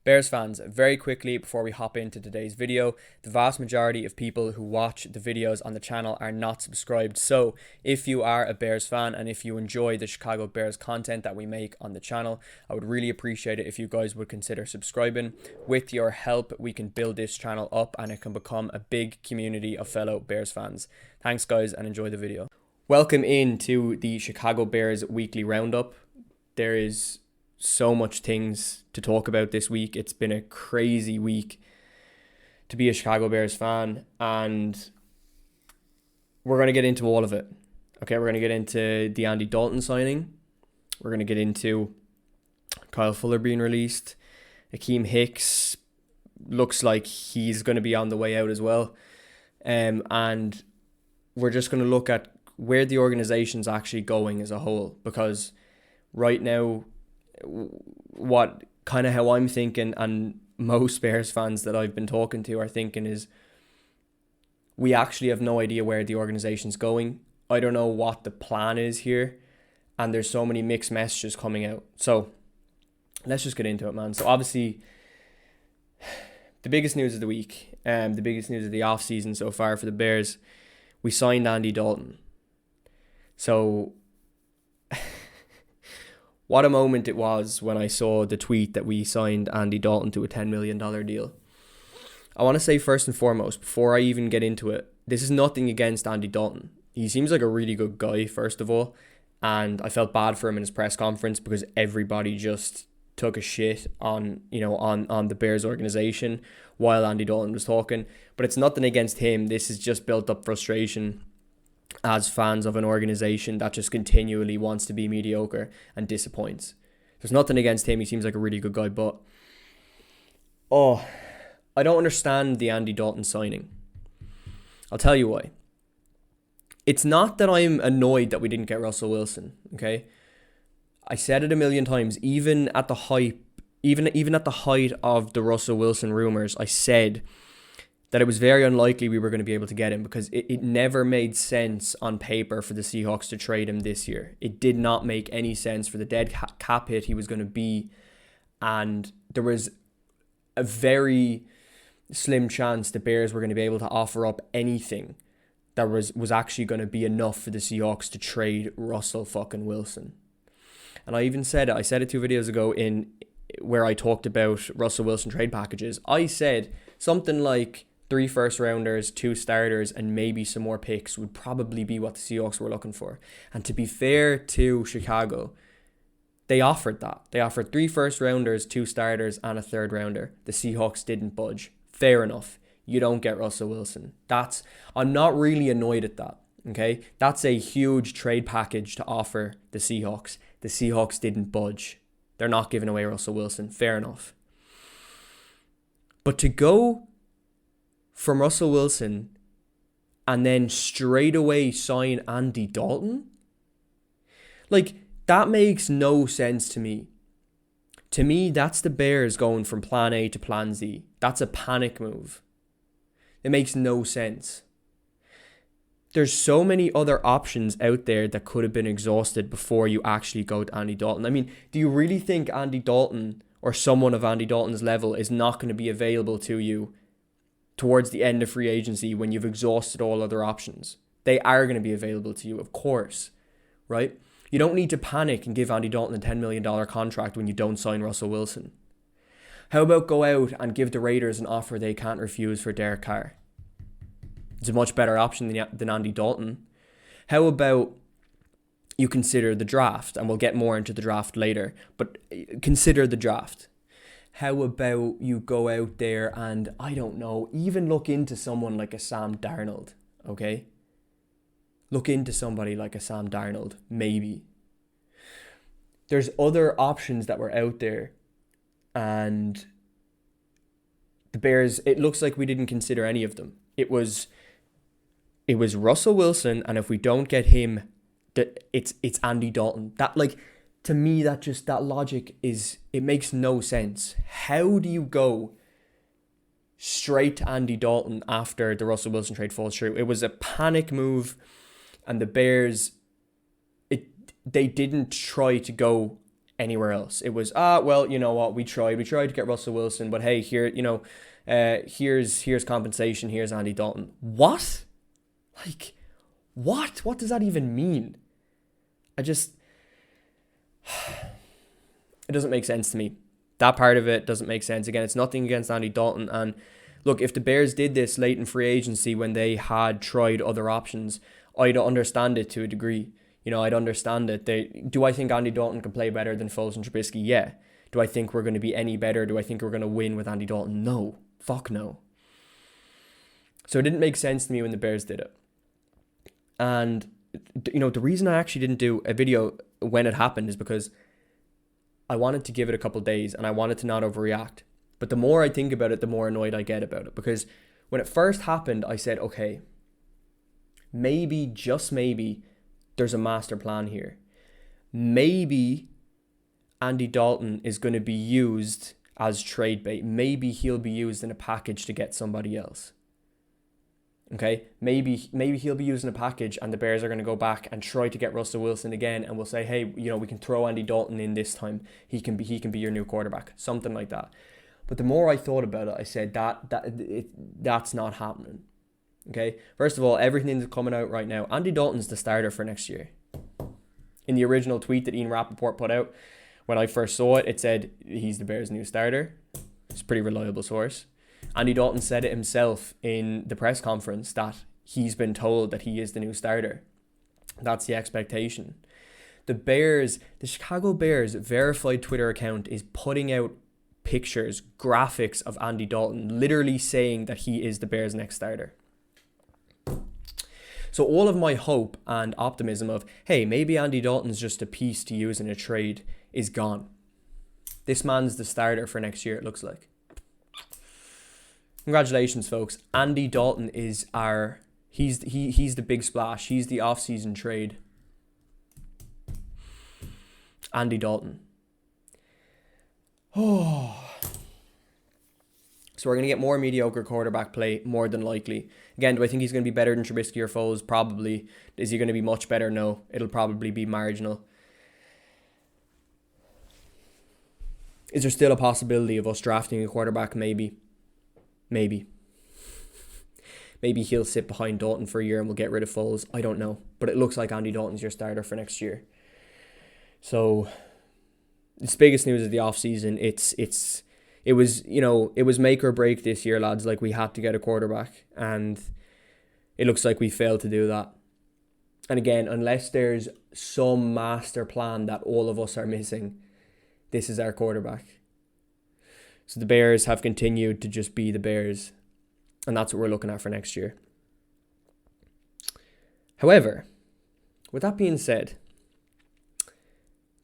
Bears fans, very quickly before we hop into today's video, the vast majority of people who watch the videos on the channel are not subscribed. So if you are a Bears fan and if you enjoy the Chicago Bears content that we make on the channel, I would really appreciate it if you guys would consider subscribing. With your help, we can build this channel up and it can become a big community of fellow Bears fans. Thanks guys and enjoy the video. Welcome into the Chicago Bears Weekly Roundup. There is so much things to talk about this week. It's been a crazy week to be a Chicago Bears fan, and we're going to get into all of it. Okay, we're going to get into the Andy Dalton signing. We're going to get into Kyle Fuller being released. Akiem Hicks looks like he's going to be on the way out as well. And we're just going to look at where the organization's actually going as a whole, because right now, how I'm thinking, and most Bears fans that I've been talking to are thinking, is we actually have no idea where the organization's going. I don't know what the plan is here, and there's so many mixed messages coming out. So let's just get into it, man. So obviously, the biggest news of the week, the biggest news of the offseason so far for the Bears, we signed Andy Dalton. So what a moment it was when I saw the tweet that we signed Andy Dalton to a $10 million deal. I want to say first and foremost, before I even get into it, this is nothing against Andy Dalton. He seems like a really good guy, first of all, and I felt bad for him in his press conference because everybody just took a shit on the Bears organization while Andy Dalton was talking. But it's nothing against him. This is just built up frustration as fans of an organization that just continually wants to be mediocre and disappoints. There's nothing against him. He seems like a really good guy, but I don't understand the Andy Dalton signing. I'll tell you why. It's not that I'm annoyed that we didn't get Russell Wilson, okay? I said it a million times, even at the hype, even at the height of the Russell Wilson rumors, I said that it was very unlikely we were going to be able to get him because it never made sense on paper for the Seahawks to trade him this year. It did not make any sense for the dead cap hit he was going to be, and there was a very slim chance the Bears were going to be able to offer up anything that was actually going to be enough for the Seahawks to trade Russell fucking Wilson. And I even said it. I said it 2 videos ago in where I talked about Russell Wilson trade packages. I said something like 3 first-rounders, 2 starters, and maybe some more picks would probably be what the Seahawks were looking for. And to be fair to Chicago, they offered that. They offered 3 first-rounders, 2 starters, and a 3rd-rounder. The Seahawks didn't budge. Fair enough. You don't get Russell Wilson. I'm not really annoyed at that, okay? That's a huge trade package to offer the Seahawks. The Seahawks didn't budge. They're not giving away Russell Wilson. Fair enough. But to go from Russell Wilson and then straight away sign Andy Dalton? Like, that makes no sense to me. To me, that's the Bears going from plan A to plan Z. That's a panic move. It makes no sense. There's so many other options out there that could have been exhausted before you actually go to Andy Dalton. I mean, do you really think Andy Dalton or someone of Andy Dalton's level is not going to be available to you towards the end of free agency when you've exhausted all other options? They are going to be available to you, of course, right? You don't need to panic and give Andy Dalton a $10 million contract when you don't sign Russell Wilson. How about go out and give the Raiders an offer they can't refuse for Derek Carr? It's a much better option than Andy Dalton. How about you consider the draft? And we'll get more into the draft later, but consider the draft. How about you go out there and, I don't know, even look into someone like a Sam Darnold, okay? Look into somebody like a Sam Darnold, maybe. There's other options that were out there, and the Bears, it looks like we didn't consider any of them. It was Russell Wilson, and if we don't get him, it's Andy Dalton. To me, that logic it makes no sense. How do you go straight to Andy Dalton after the Russell Wilson trade falls through? It was a panic move, and the Bears, they didn't try to go anywhere else. It was, well, you know what, we tried to get Russell Wilson, but hey, here, here's compensation, here's Andy Dalton. What? Like, what does that even mean? It doesn't make sense to me. That part of it doesn't make sense. Again, it's nothing against Andy Dalton. And look, if the Bears did this late in free agency when they had tried other options, I'd understand it to a degree. I'd understand it. Do I think Andy Dalton can play better than Foles and Trubisky? Yeah. Do I think we're going to be any better? Do I think we're going to win with Andy Dalton? No. Fuck no. So it didn't make sense to me when the Bears did it. And, the reason I actually didn't do a video when it happened is because I wanted to give it a couple days and I wanted to not overreact. But the more I think about it, the more annoyed I get about it. Because when it first happened, I said, okay, maybe, just maybe, there's a master plan here. Maybe Andy Dalton is going to be used as trade bait. Maybe he'll be used in a package to get somebody else. Okay, maybe he'll be using a package and the Bears are going to go back and try to get Russell Wilson again, and we'll say, hey, we can throw Andy Dalton in this time. He can be your new quarterback, something like that. But the more I thought about it, I said that's not happening. Okay, first of all, everything that's coming out right now, Andy Dalton's the starter for next year. In the original tweet that Ian Rappaport put out, when I first saw it, it said he's the Bears' new starter. It's a pretty reliable source. Andy Dalton said it himself in the press conference that he's been told that he is the new starter. That's the expectation. The Chicago Bears verified Twitter account is putting out pictures, graphics of Andy Dalton, literally saying that he is the Bears' next starter. So all of my hope and optimism of, hey, maybe Andy Dalton's just a piece to use in a trade is gone. This man's the starter for next year, it looks like. Congratulations, folks. Andy Dalton is he's the big splash. He's the off-season trade. Andy Dalton. Oh. So we're going to get more mediocre quarterback play, more than likely. Again, do I think he's going to be better than Trubisky or Foles? Probably. Is he going to be much better? No. It'll probably be marginal. Is there still a possibility of us drafting a quarterback? Maybe. Maybe he'll sit behind Dalton for a year and we'll get rid of Foles. I don't know. But it looks like Andy Dalton's your starter for next year. So, it's biggest news of the offseason. It was make or break this year, lads. Like, we had to get a quarterback. And it looks like we failed to do that. And again, unless there's some master plan that all of us are missing, this is our quarterback. So the Bears have continued to just be the Bears. And that's what we're looking at for next year. However, with that being said,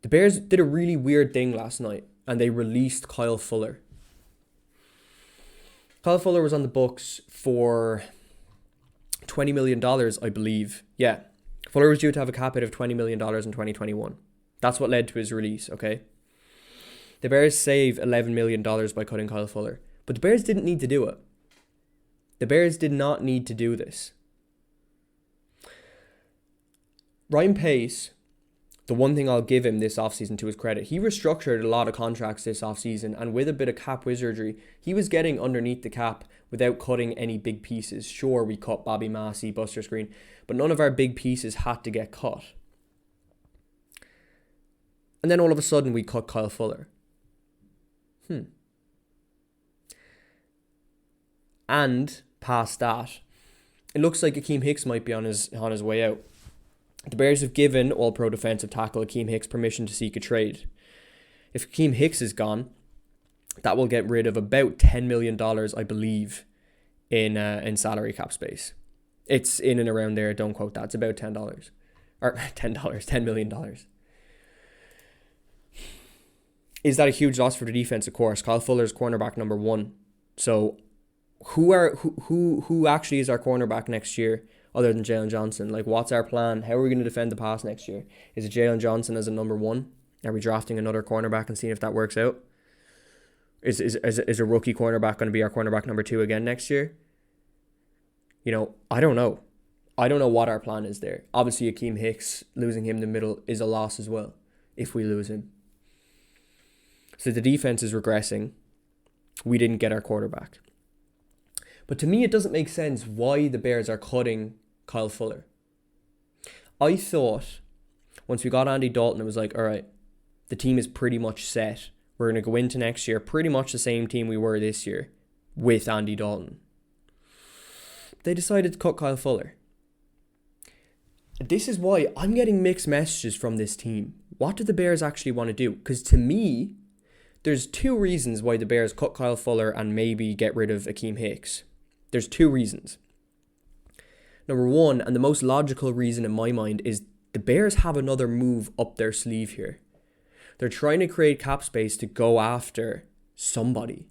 the Bears did a really weird thing last night. And they released Kyle Fuller. Kyle Fuller was on the books for $20 million, I believe. Yeah. Fuller was due to have a cap hit of $20 million in 2021. That's what led to his release, okay? The Bears save $11 million by cutting Kyle Fuller. But the Bears didn't need to do it. The Bears did not need to do this. Ryan Pace, the one thing I'll give him this offseason to his credit, he restructured a lot of contracts this offseason, and with a bit of cap wizardry, he was getting underneath the cap without cutting any big pieces. Sure, we cut Bobby Massey, Buster Screen, but none of our big pieces had to get cut. And then all of a sudden we cut Kyle Fuller. And past that, it looks like Akiem Hicks might be on his way out. The Bears have given All-Pro defensive tackle Akiem Hicks permission to seek a trade. If Akiem Hicks is gone, that will get rid of about $10 million, I believe, in salary cap space. It's in and around there. Don't quote that. It's about $10. Or $10 million. Is that a huge loss for the defense? Of course. Kyle Fuller's cornerback number 1. So who actually is our cornerback next year other than Jalen Johnson? Like, what's our plan? How are we going to defend the pass next year? Is it Jalen Johnson as a number 1? Are we drafting another cornerback and seeing if that works out? Is a rookie cornerback going to be our cornerback number 2 again next year? I don't know. I don't know what our plan is there. Obviously, Akiem Hicks, losing him in the middle is a loss as well, if we lose him. So the defense is regressing. We didn't get our quarterback. But to me, it doesn't make sense why the Bears are cutting Kyle Fuller. I thought once we got Andy Dalton, it was like, all right, the team is pretty much set. We're going to go into next year pretty much the same team we were this year with Andy Dalton. They decided to cut Kyle Fuller. This is why I'm getting mixed messages from this team. What do the Bears actually want to do? Because to me, there's two reasons why the Bears cut Kyle Fuller and maybe get rid of Akiem Hicks. There's two reasons. Number one, and the most logical reason in my mind, is the Bears have another move up their sleeve here. They're trying to create cap space to go after somebody.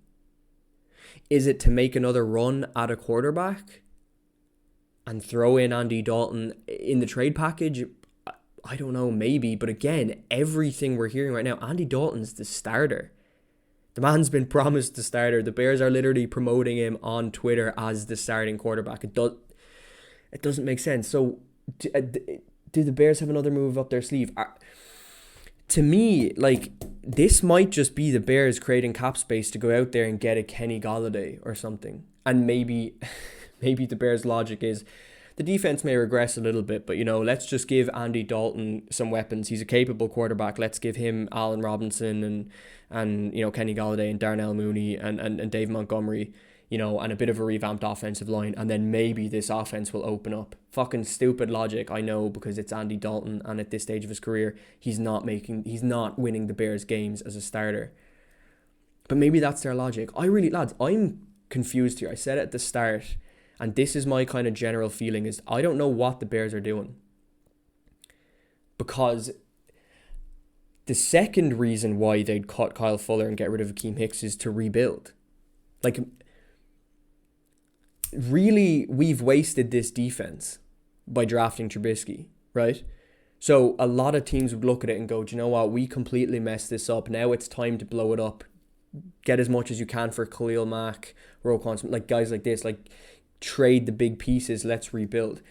Is it to make another run at a quarterback and throw in Andy Dalton in the trade package? I don't know, maybe. But again, everything we're hearing right now, Andy Dalton's the starter. The man's been promised the starter. The Bears are literally promoting him on Twitter as the starting quarterback. It doesn't make sense. So do the Bears have another move up their sleeve? To me, like, this might just be the Bears creating cap space to go out there and get a Kenny Golladay or something. And maybe the Bears' logic is the defense may regress a little bit, but, let's just give Andy Dalton some weapons. He's a capable quarterback. Let's give him Allen Robinson and Kenny Golladay and Darnell Mooney and Dave Montgomery, and a bit of a revamped offensive line. And then maybe this offense will open up. Fucking stupid logic, I know, because it's Andy Dalton, and at this stage of his career, he's not winning the Bears games as a starter. But maybe that's their logic. Lads, I'm confused here. I said it at the start, and this is my kind of general feeling, is I don't know what the Bears are doing. Because the second reason why they'd cut Kyle Fuller and get rid of Akiem Hicks is to rebuild. Like, really, we've wasted this defense by drafting Trubisky, right? So a lot of teams would look at it and go, do you know what? We completely messed this up. Now it's time to blow it up. Get as much as you can for Khalil Mack, Roquan Smith, like guys like this, like trade the big pieces. Let's rebuild.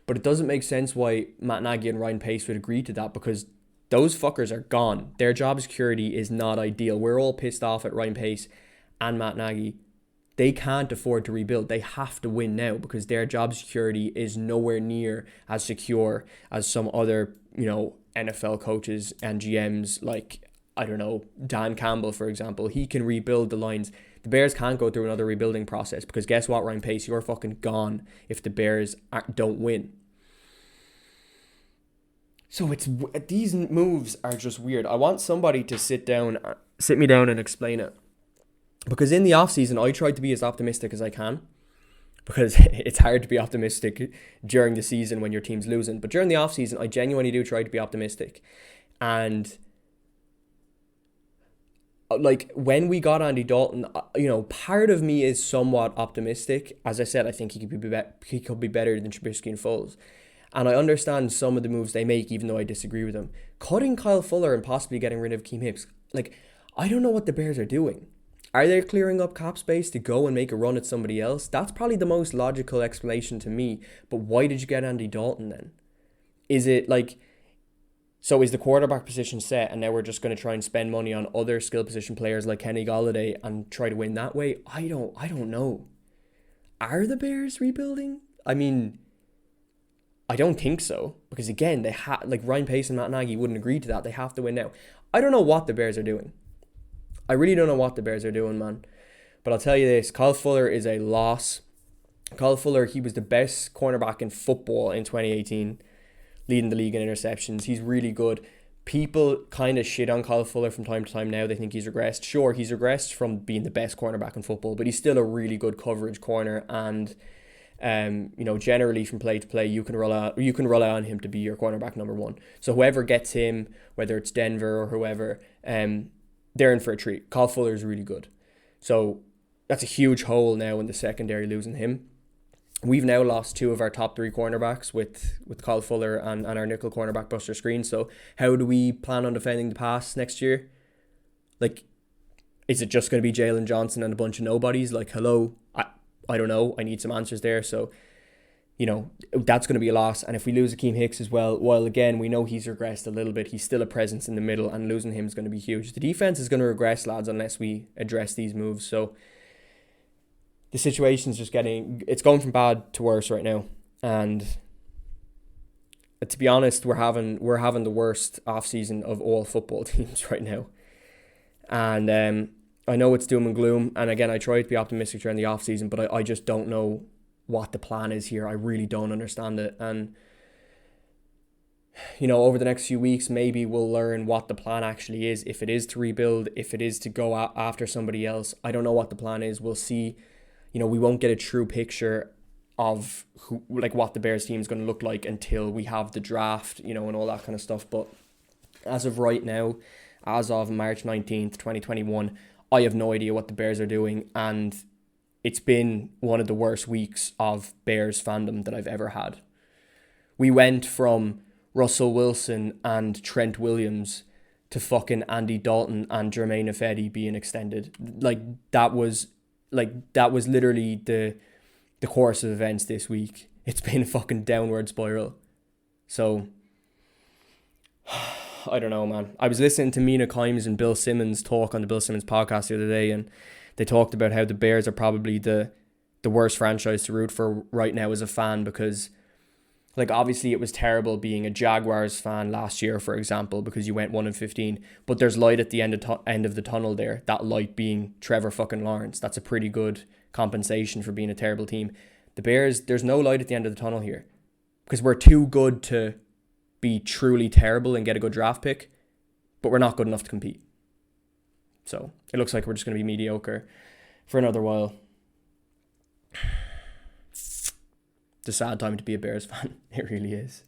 But it doesn't make sense why Matt Nagy and Ryan Pace would agree to that, because those fuckers are gone. Their job security is not ideal. We're all pissed off at Ryan Pace and Matt Nagy. They can't afford to rebuild. They have to win now because their job security is nowhere near as secure as some other, NFL coaches and GMs like, I don't know, Dan Campbell, for example. He can rebuild the lines. The Bears can't go through another rebuilding process because guess what, Ryan Pace? You're fucking gone if the Bears don't win. So these moves are just weird. I want somebody to sit me down and explain it. Because in the offseason, I tried to be as optimistic as I can. Because it's hard to be optimistic during the season when your team's losing. But during the offseason, I genuinely do try to be optimistic. And like when we got Andy Dalton, part of me is somewhat optimistic. As I said, I think he could be better than Trubisky and Foles. And I understand some of the moves they make, even though I disagree with them. Cutting Kyle Fuller and possibly getting rid of Akiem Hicks, like, I don't know what the Bears are doing. Are they clearing up cap space to go and make a run at somebody else? That's probably the most logical explanation to me. But why did you get Andy Dalton then? Is it like, so is the quarterback position set and now we're just going to try and spend money on other skill position players like Kenny Golladay and try to win that way? I don't know. Are the Bears rebuilding? I mean, I don't think so. Because again, like Ryan Pace and Matt Nagy wouldn't agree to that. They have to win now. I don't know what the Bears are doing. I really don't know what the Bears are doing, man. But I'll tell you this, Kyle Fuller is a loss. Kyle Fuller, he was the best cornerback in football in 2018, leading the league in interceptions. He's really good. People kind of shit on Kyle Fuller from time to time now. They think he's regressed. Sure, he's regressed from being the best cornerback in football, but he's still a really good coverage corner. And, generally from play to play, you can rely on him to be your cornerback number one. So whoever gets him, whether it's Denver or whoever, they're in for a treat. Kyle Fuller is really good. So that's a huge hole now in the secondary, losing him. We've now lost two of our top three cornerbacks with Kyle Fuller and our nickel cornerback Buster Screen. So how do we plan on defending the pass next year? Like, is it just going to be Jalen Johnson and a bunch of nobodies? Like, hello? I don't know. I need some answers there. So, that's going to be a loss. And if we lose Akiem Hicks as well, while again, we know he's regressed a little bit, he's still a presence in the middle, and losing him is going to be huge. The defense is going to regress, lads, unless we address these moves. So the situation's just it's going from bad to worse right now. And to be honest, we're having the worst offseason of all football teams right now. And I know it's doom and gloom. And again, I try to be optimistic during the offseason, but I just don't know what the plan is here. I really don't understand it. And, over the next few weeks, maybe we'll learn what the plan actually is. If it is to rebuild, if it is to go after somebody else, I don't know what the plan is. We'll see. We won't get a true picture of what the Bears team is going to look like until we have the draft, and all that kind of stuff. But as of right now, as of March 19th, 2021, I have no idea what the Bears are doing. And it's been one of the worst weeks of Bears fandom that I've ever had. We went from Russell Wilson and Trent Williams to fucking Andy Dalton and Jermaine Ifedi being extended. That was literally the course of events this week. It's been a fucking downward spiral. So, I don't know, man. I was listening to Mina Kimes and Bill Simmons talk on the Bill Simmons podcast the other day, and they talked about how the Bears are probably the worst franchise to root for right now as a fan, because obviously it was terrible being a Jaguars fan last year, for example, because you went 1-15, but there's light at the end of the tunnel there. That light being Trevor fucking Lawrence. That's a pretty good compensation for being a terrible team. The Bears, there's no light at the end of the tunnel here, because we're too good to be truly terrible and get a good draft pick, but we're not good enough to compete. So it looks like we're just going to be mediocre for another while. It's a sad time to be a Bears fan. It really is.